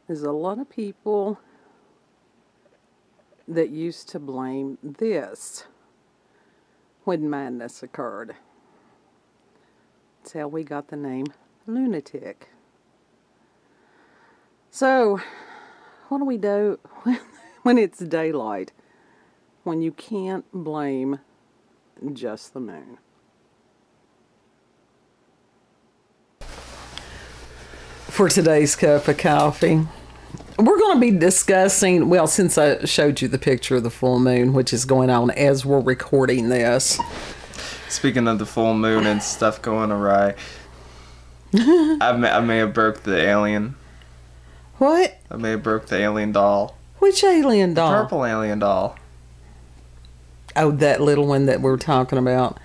There's a lot of people that used to blame this when madness occurred. That's how we got the name lunatic. So, what do we do when it's daylight? When you can't blame just the moon? For today's cup of coffee, we're going to be discussing, well, since I showed you the picture of the full moon, which is going on as we're recording this. Speaking of the full moon and stuff going awry, I may have broke the alien. What? I may have broke the alien doll. Which alien doll? The purple alien doll. Oh, that little one that we're talking about.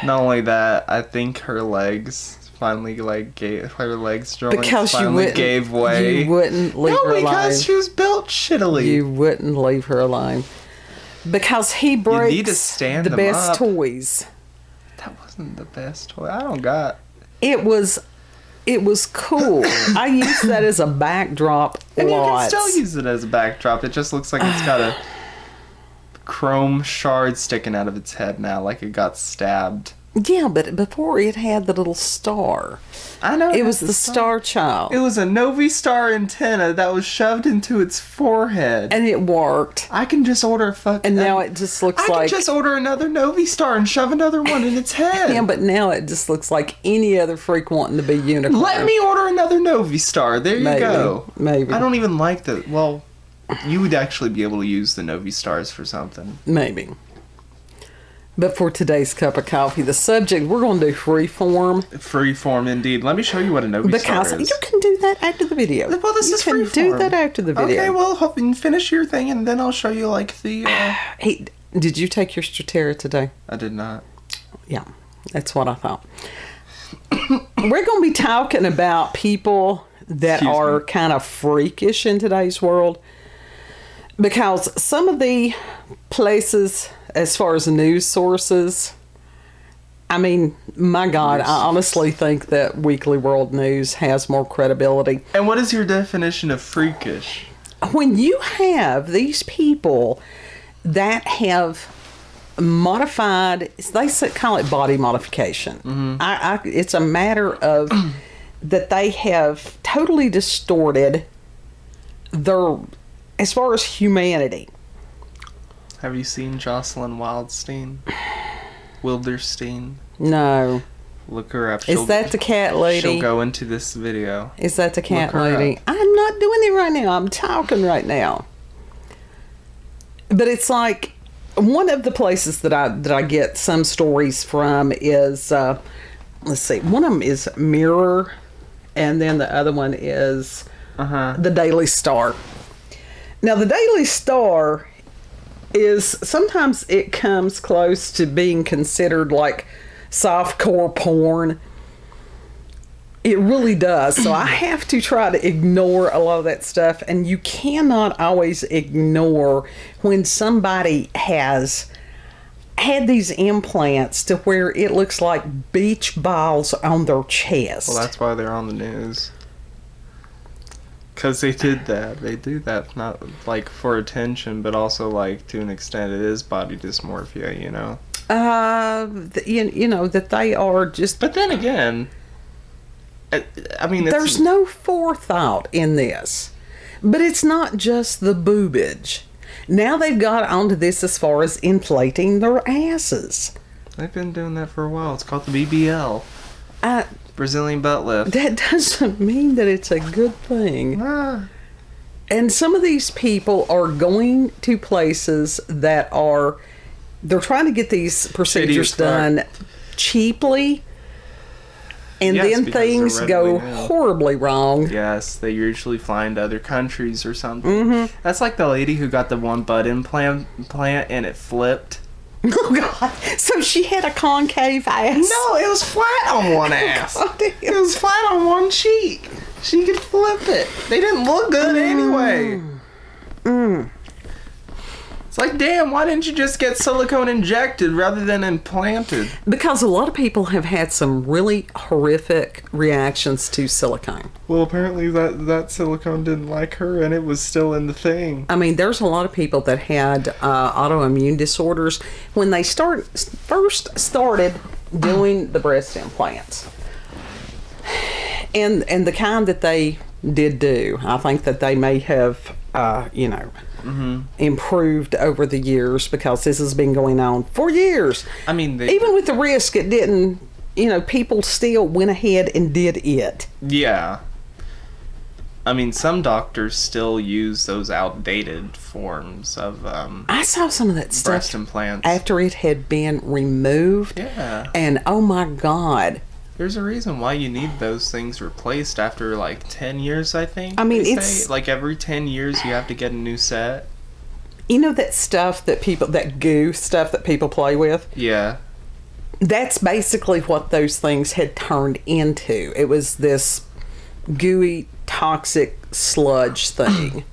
Not only that, I think her legs finally gave way. You wouldn't leave her alone. No, because she was built shittily. You wouldn't leave her alone. Because he breaks you need to stand the best toys. That wasn't the best toy. I don't got. It was cool. I used that as a backdrop. And you can still use it as a backdrop. It just looks like it's got a chrome shard sticking out of its head now, like it got stabbed. Yeah, but before it had the little star. I know. It was the star child. It was a Novi Star antenna that was shoved into its forehead. And it worked. I can just order And now it just looks like... I can just order another Novi Star and shove another one in its head. Yeah, but now it just looks like any other freak wanting to be unicorn. Let me order another Novi Star. There you go. Maybe. I don't even like the... Well, you would actually be able to use the Novi Stars for something. Maybe. But for today's cup of coffee, the subject, we're going to do freeform. Freeform, indeed. Let me show you what a Novi Star is. Because you can do that after the video. Well, this is freeform. You can do that after the video. Okay, well, finish your thing, and then I'll show you, like, the... Hey, did you take your Stratera today? I did not. Yeah, that's what I thought. We're going to be talking about people that are kind of freakish in today's world. Because some of the places, as far as news sources, I mean, my God, I honestly think that Weekly World News has more credibility. And what is your definition of freakish? When you have these people that have modified, they call it body modification. Mm-hmm. It's a matter of that they have totally distorted their... as far as humanity. Have you seen Jocelyn Wilderstein? No. Look her up. Is that the cat lady? She'll go into this video. Is that the cat lady? I'm not doing it right now. I'm talking right now. But it's like one of the places that I get some stories from is let's see. One of them is Mirror, and then the other one is the Daily Star. Now, the Daily Star is, sometimes it comes close to being considered like softcore porn. It really does. So I have to try to ignore a lot of that stuff. And you cannot always ignore when somebody has had these implants to where it looks like beach balls on their chest. Well, that's why they're on the news. Because they did that. They do that not like for attention, but also like to an extent it is body dysmorphia, you know? You know, that they are just... But then again, I mean... There's no forethought in this. But it's not just the boobage. Now they've got onto this as far as inflating their asses. They've been doing that for a while. It's called the BBL. Brazilian butt lift. That doesn't mean that it's a good thing. And some of these people are going to places that are... They're trying to get these procedures done cheaply. And then things go horribly wrong. Yes, they usually find other countries or something. That's like the lady who got the one butt implant and it flipped. Oh, God. So she had a concave ass? No, it was flat on one ass. Oh, it was flat on one cheek. She could flip it. They didn't look good anyway. It's like, damn, why didn't you just get silicone injected rather than implanted? Because a lot of people have had some really horrific reactions to silicone. Well, apparently that silicone didn't like her, and it was still in the thing. I mean, there's a lot of people that had autoimmune disorders when they first started doing the breast implants. And the kind that they did do, I think that they may have, improved over the years, because this has been going on for years. I mean, even with the risk, it didn't, people still went ahead and did it. Yeah. I mean, some doctors still use those outdated forms of I saw some of that stuff breast implants after it had been removed. Yeah. And oh my God. There's a reason why you need those things replaced after like 10 years, I think. I mean, it's like every 10 years you have to get a new set. You know that stuff that goo stuff that people play with? Yeah. That's basically what those things had turned into. It was this gooey, toxic sludge thing.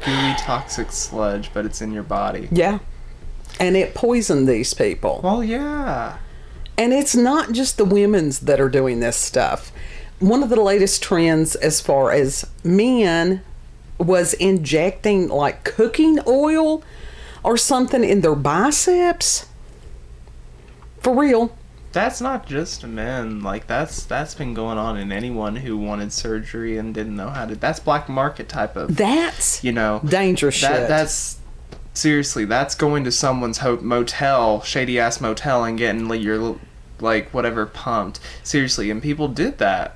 Gooey, toxic sludge, but it's in your body. Yeah. And it poisoned these people. Well, yeah. And it's not just the women's that are doing this stuff. One of the latest trends as far as men was injecting like cooking oil or something in their biceps. For real. That's not just men. Like, that's been going on in anyone who wanted surgery and didn't know how to. That's black market type of. That's dangerous shit. That's seriously. That's going to someone's motel, shady ass motel, and getting your like whatever pumped. Seriously, and people did that.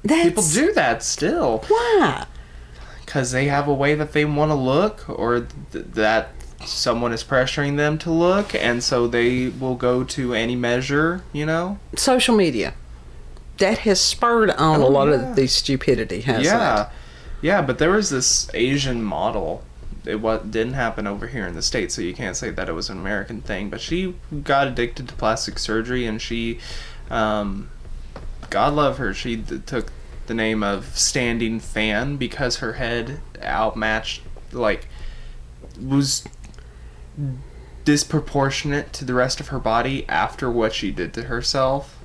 People do that still. Why? Because they have a way that they want to look, or that someone is pressuring them to look, and so they will go to any measure, Social media. That has spurred on a lot of the stupidity, hasn't it? Yeah, but there was this Asian model. It didn't happen over here in the States, so you can't say that it was an American thing, but she got addicted to plastic surgery, and she, God love her, she took the name of Standing Fan because her head outmatched, was disproportionate to the rest of her body after what she did to herself,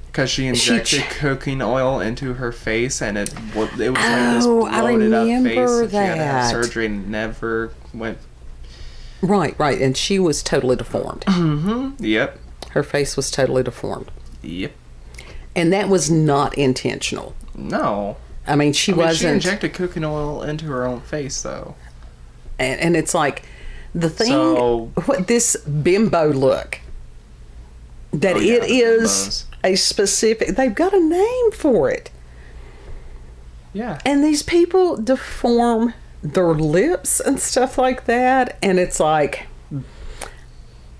because she injected cooking oil into her face, and it was like this bloated up face, and she had to have surgery and never went right, and she was totally deformed. Yep, her face was totally deformed. Yep. And that was not intentional. No. I mean, she wasn't. She injected cooking oil into her own face, though. And it's like, the thing, what this bimbo look, that it is a specific, they've got a name for it. Yeah. And these people deform their lips and stuff like that, and it's like,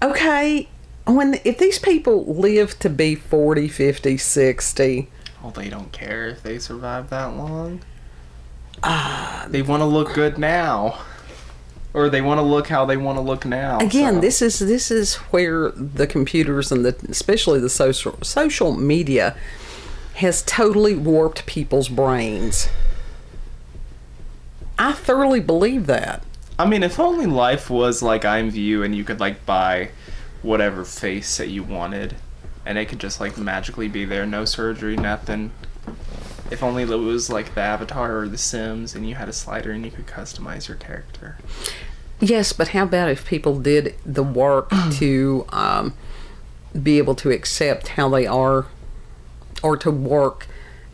okay, if these people live to be 40, 50, 60... Well, they don't care if they survive that long. They want to look good now. Or they want to look how they want to look now. Again, this is where the computers and especially the social media has totally warped people's brains. I thoroughly believe that. I mean, if only life was like IMVU and you could buy whatever face that you wanted, and it could just magically be there, no surgery, nothing. If only it was like the Avatar or the Sims, and you had a slider and you could customize your character. Yes, but how about if people did the work to be able to accept how they are, or to work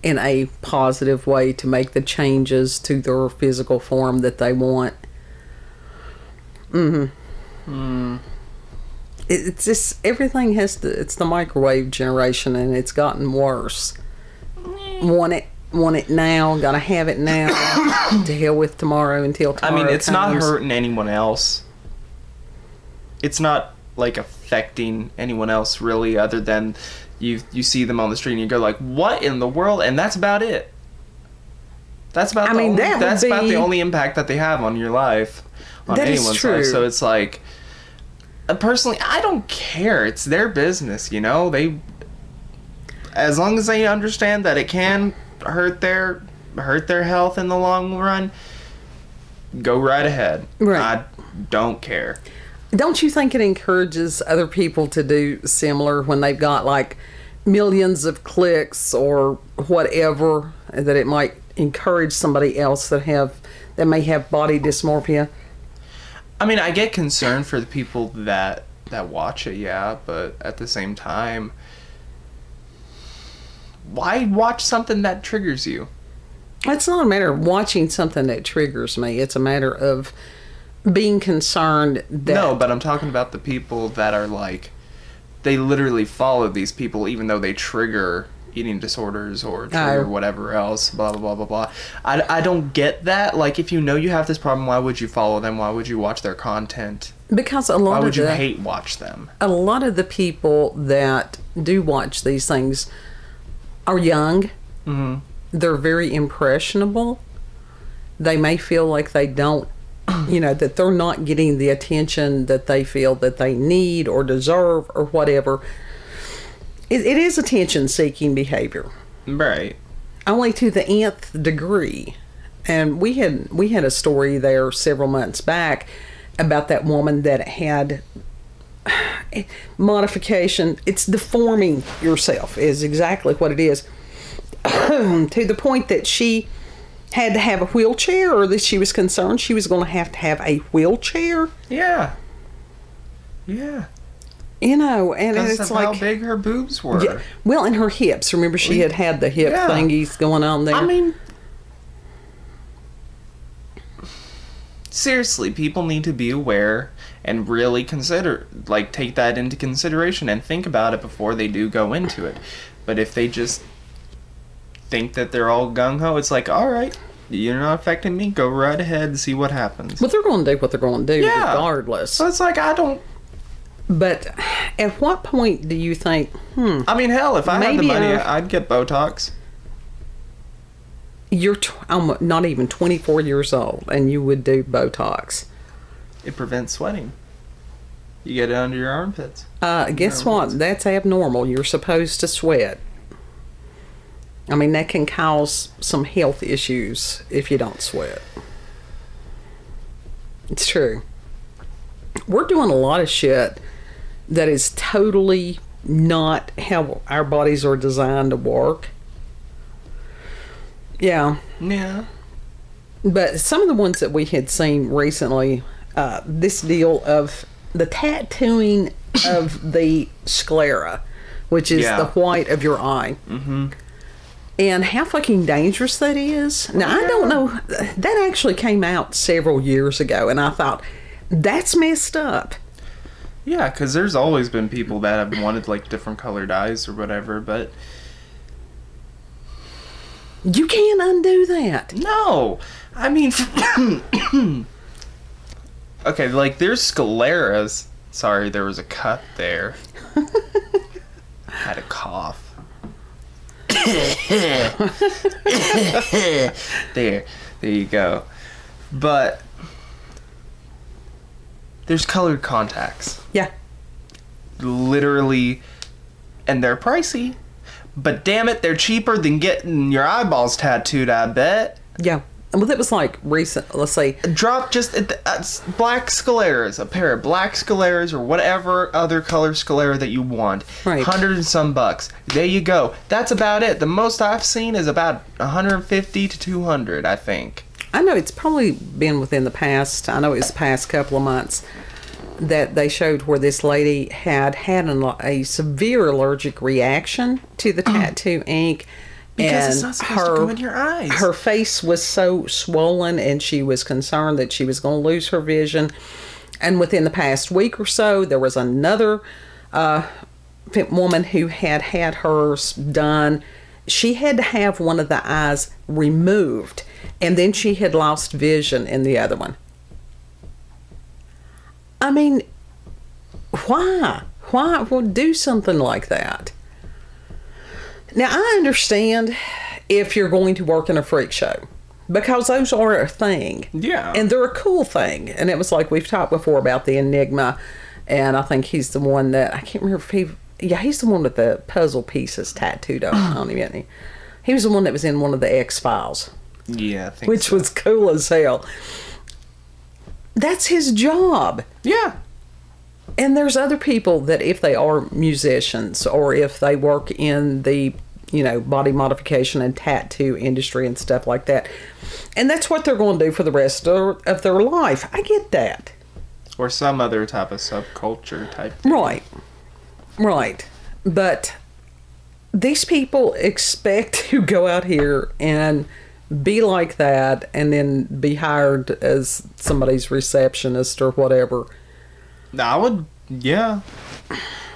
in a positive way to make the changes to their physical form that they want? It's just, everything it's the microwave generation, and it's gotten worse. Want it now, gotta have it now. To hell with tomorrow until tomorrow. I mean, it's not hurting anyone else. It's not affecting anyone else really, other than you see them on the street and you go what in the world? And that's about it. That's about the only impact that they have on your life, on anyone's life. So it's personally, I don't care. It's their business, They, as long as they understand that it can hurt their health in the long run, go right ahead. Right. I don't care. Don't you think it encourages other people to do similar when they've got like millions of clicks or whatever, that it might encourage somebody else that may have body dysmorphia? I mean, I get concerned for the people that watch it, yeah, but at the same time, why watch something that triggers you? It's not a matter of watching something that triggers me. It's a matter of being concerned that... No, but I'm talking about the people that are like, they literally follow these people even though they trigger eating disorders or trigger whatever else, blah, blah, blah, blah, blah. I don't get that. Like, if you know you have this problem, why would you follow them? Why would you watch their content? Because why would you hate watch them? A lot of the people that do watch these things are young. Mm-hmm. They're very impressionable. They may feel like they don't, that they're not getting the attention that they feel that they need or deserve or whatever. It is attention-seeking behavior. Right. Only to the nth degree. And we had a story there several months back about that woman that had modification. It's deforming yourself is exactly what it is. To the point that she had to have a wheelchair, or that she was concerned she was going to have a wheelchair. Yeah. Yeah. And it's like how big her boobs were. Yeah, well, and her hips. Remember, she had the hip thingies going on there. I mean, seriously, people need to be aware and really take that into consideration and think about it before they do go into it. But if they just think that they're all gung-ho, it's like, all right, you're not affecting me, go right ahead and see what happens. But they're going to do what they're going to do regardless. So it's like, I don't... But at what point do you think, I mean, hell, if I had the money, I'd get Botox. You're not even 24 years old, and you would do Botox. It prevents sweating. You get it under your armpits. Guess what? That's abnormal. You're supposed to sweat. I mean, that can cause some health issues if you don't sweat. It's true. We're doing a lot of shit that is totally not how our bodies are designed to work. Yeah. Yeah. But some of the ones that we had seen recently, this deal of the tattooing of the sclera, which is the white of your eye. Mm-hmm. And how fucking dangerous that is. Now, I don't know. That actually came out several years ago, and I thought, that's messed up. Yeah, because there's always been people that have wanted, like, different colored eyes or whatever, but... You can't undo that. No! I mean... Okay, like, there's scleras. Sorry, there was a cut there. I had a cough. There you go. But there's colored contacts. Yeah. Literally, and they're pricey. But damn it, they're cheaper than getting your eyeballs tattooed, I bet. Yeah. Well, that was like recent, let's say. Drop just black scleras, a pair of black scleras or whatever other color sclera that you want. Right. $100 and some bucks. There you go. That's about it. The most I've seen is about $150 to $200, I think. I know it's probably been within the past, I know it was the past couple of months, that they showed where this lady had a severe allergic reaction to the tattoo ink. Because and it's not supposed to go in your eyes. Her face was so swollen, and she was concerned that she was going to lose her vision. And within the past week or so, there was another woman who had hers done. She had to have one of the eyes removed, and then she had lost vision in the other one. I mean, why? Why would do something like that? Now, I understand if you're going to work in a freak show, because those are a thing. Yeah. And they're a cool thing. And it was like we've talked before about the Enigma, and I think he's the one that, I can't remember if he's the one with the puzzle pieces tattooed on him, isn't he? He was the one that was in one of the X-Files. Yeah, I think which was cool as hell. That's his job. Yeah. And there's other people that if they are musicians or if they work in the, body modification and tattoo industry and stuff like that, and that's what they're going to do for the rest of their life. I get that. Or some other type of subculture type thing. Right. But these people expect to go out here and be like that and then be hired as somebody's receptionist or whatever. I would, yeah.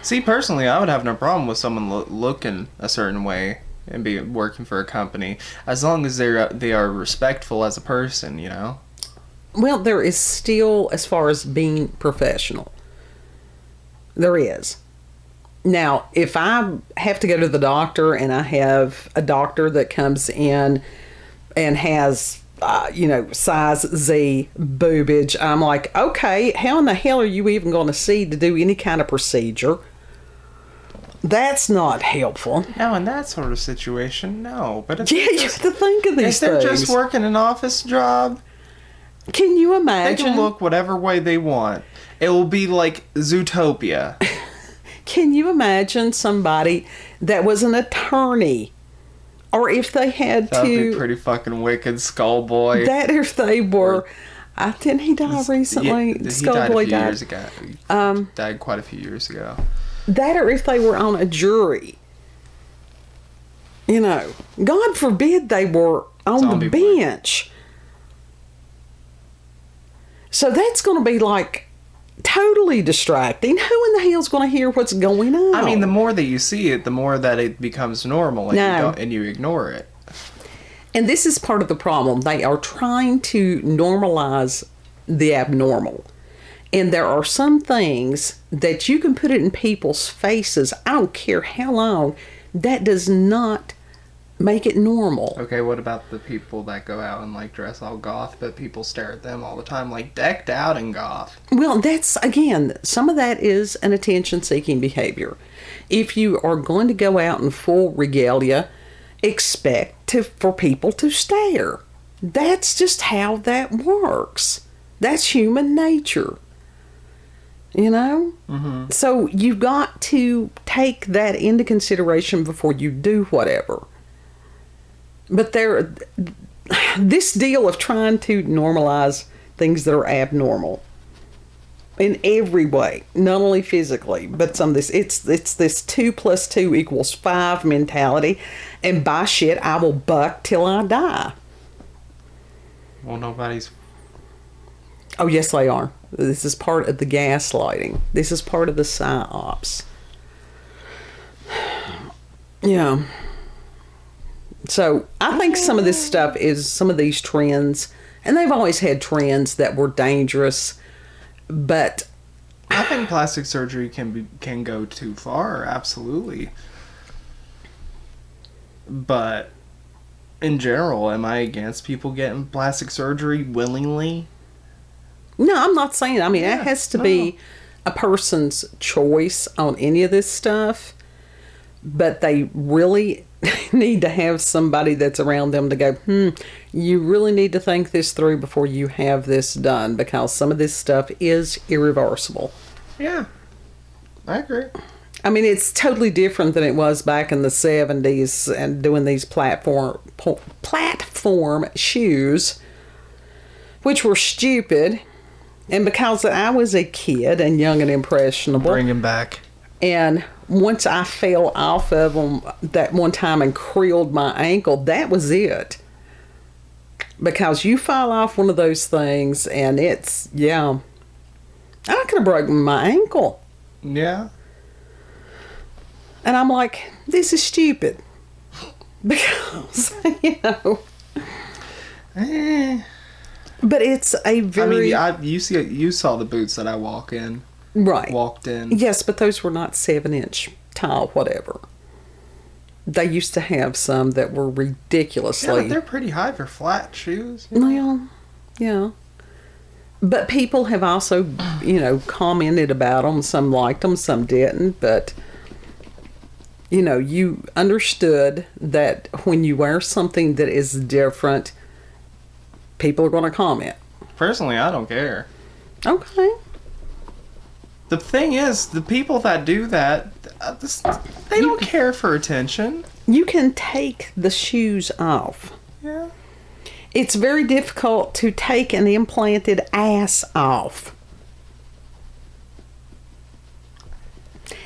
See, personally, I would have no problem with someone looking a certain way and be working for a company, as long as they are respectful as a person, Well, there is still, as far as being professional, there is. Now, if I have to go to the doctor and I have a doctor that comes in and has size Z boobage, I'm like, okay, how in the hell are you even going to see to do any kind of procedure? That's not helpful. No, in that sort of situation, no. But you have to think of these things. If they're just working an office job, can you imagine? They can look whatever way they want. It will be like Zootopia. Can you imagine somebody that was an attorney? Or if they had That'd be pretty fucking wicked, Skullboy. That if they were... didn't he die recently? He died a few years ago. He died quite a few years ago. That or if they were on a jury. God forbid they were on Zombie the bench. So that's going to be like totally distracting. Who in the hell's going to hear what's going on? I mean, the more that you see it, the more that it becomes normal and you ignore it. And this is part of the problem. They are trying to normalize the abnormal. And there are some things that you can put it in people's faces, I don't care how long, that does not make it normal. Okay, what about the people that go out and dress all goth, but people stare at them all the time, decked out in goth? Well, that's, again, some of that is an attention-seeking behavior. If you are going to go out in full regalia, expect for people to stare. That's just how that works. That's human nature. Mm-hmm. So you've got to take that into consideration before you do whatever. But this deal of trying to normalize things that are abnormal in every way, not only physically, but some of this, it's this 2 + 2 = 5 mentality, and by shit, I will buck till I die. Well, nobody's... Oh, yes, they are. This is part of the gaslighting. This is part of the psyops. Yeah. So I think some of this stuff is some of these trends, and they've always had trends that were dangerous, but I think plastic surgery can go too far, absolutely. But in general, am I against people getting plastic surgery willingly? No, I'm not saying. I mean, it has to be a person's choice on any of this stuff, but they really need to have somebody that's around them to go, you really need to think this through before you have this done, because some of this stuff is irreversible. Yeah, I agree. I mean, it's totally different than it was back in the 70s and doing these platform shoes, which were stupid. And because I was a kid and young and impressionable. Bring him back. And once I fell off of them that one time and creeled my ankle, that was it. Because you fall off one of those things and it's, I could have broken my ankle. Yeah. And I'm like, this is stupid. Because, But it's a very... I mean, you saw the boots that I walked in. Yes, but those were not 7-inch tall, whatever. They used to have some that were ridiculously... Yeah, but they're pretty high for flat shoes. Well, yeah. But people have also, commented about them. Some liked them, some didn't. But, you understood that when you wear something that is different, people are going to comment. Personally, I don't care. Okay. The thing is, the people that do that, they don't care for attention. You can take the shoes off. Yeah. It's very difficult to take an implanted ass off.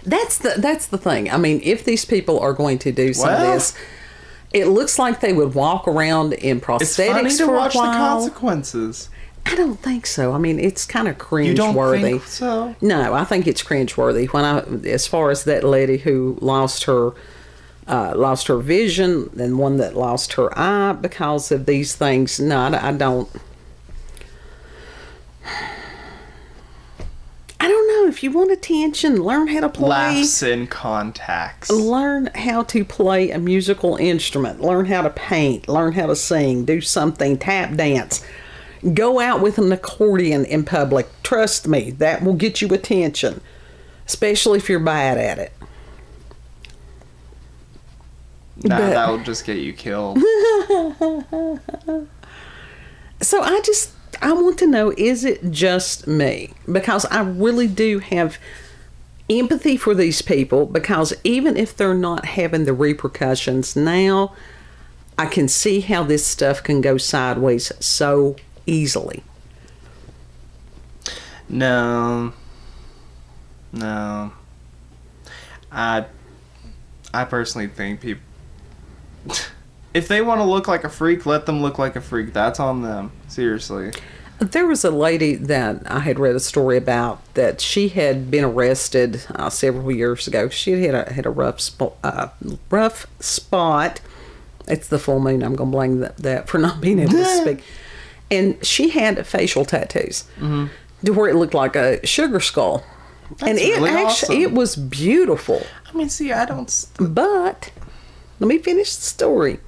That's the thing. I mean, if these people are going to do some of this, it looks like they would walk around in prosthetics it's funny to for watch a while. the consequences. I don't think so. I mean, it's kind of cringe-worthy. You don't think so? No, I think it's cringe-worthy. As far as that lady who lost her vision and one that lost her eye because of these things, no, I don't. I don't know. If you want attention, learn how to play. Laughs in contacts. Learn how to play a musical instrument. Learn how to paint. Learn how to sing. Do something. Tap dance. Go out with an accordion in public. Trust me, that will get you attention. Especially if you're bad at it. Nah, that will just get you killed. So I want to know, is it just me? Because I really do have empathy for these people, because even if they're not having the repercussions now, I can see how this stuff can go sideways so easily. No. I personally think people, if they want to look like a freak, let them look like a freak. That's on them. Seriously. There was a lady that I had read a story about that she had been arrested several years ago. She had a rough spot. It's the full moon. I'm going to blame that for not being able to speak. And she had facial tattoos to where it looked like a sugar skull. That's and really awesome. It was beautiful. I mean, see, I don't... But let me finish the story.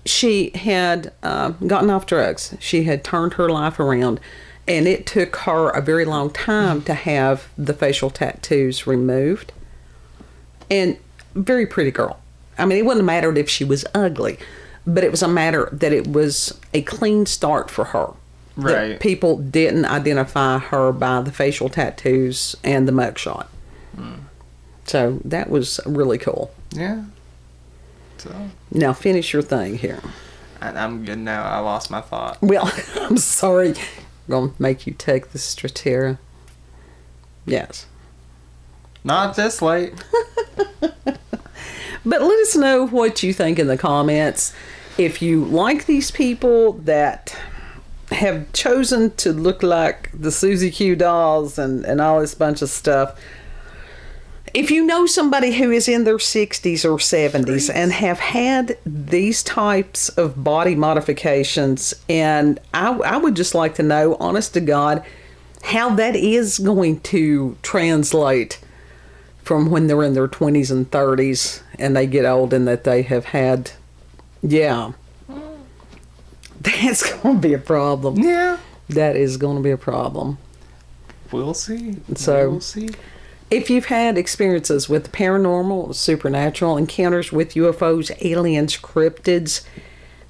She had gotten off drugs. She had turned her life around, and it took her a very long time to have the facial tattoos removed. And very pretty girl. I mean, it wouldn't have mattered if she was ugly, but it was a matter that it was a clean start for her. Right. That people didn't identify her by the facial tattoos and the mugshot. So that was really cool. Yeah. So. Now finish your thing here. I'm good now. I lost my thought. Well, I'm sorry. I'm going to make you take the Stratera. Yes. Not this late. But let us know what you think in the comments. If you like these people that have chosen to look like the Susie Q dolls and all this bunch of stuff. If you know somebody who is in their 60s or 70s and have had these types of body modifications, and I would just like to know, honest to God, how that is going to translate from when they're in their 20s and 30s and they get old and that they have had, that's going to be a problem. Yeah. That is going to be a problem. We'll see. So, we'll see. If you've had experiences with paranormal, supernatural encounters with UFOs, aliens, cryptids,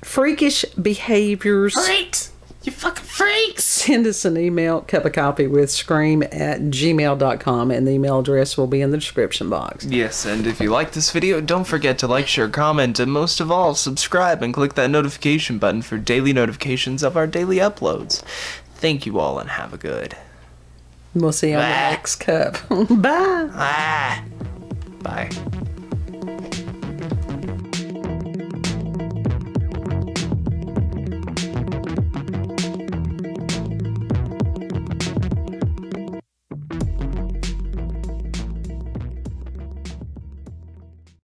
freakish behaviors, Freaks! You fucking freaks! send us an email, cupofcoffeewithscream@gmail.com, and the email address will be in the description box. Yes, and if you like this video, don't forget to like, share, comment, and most of all, subscribe and click that notification button for daily notifications of our daily uploads. Thank you all and have a good. We'll see you on the next cup. Bye. Bye.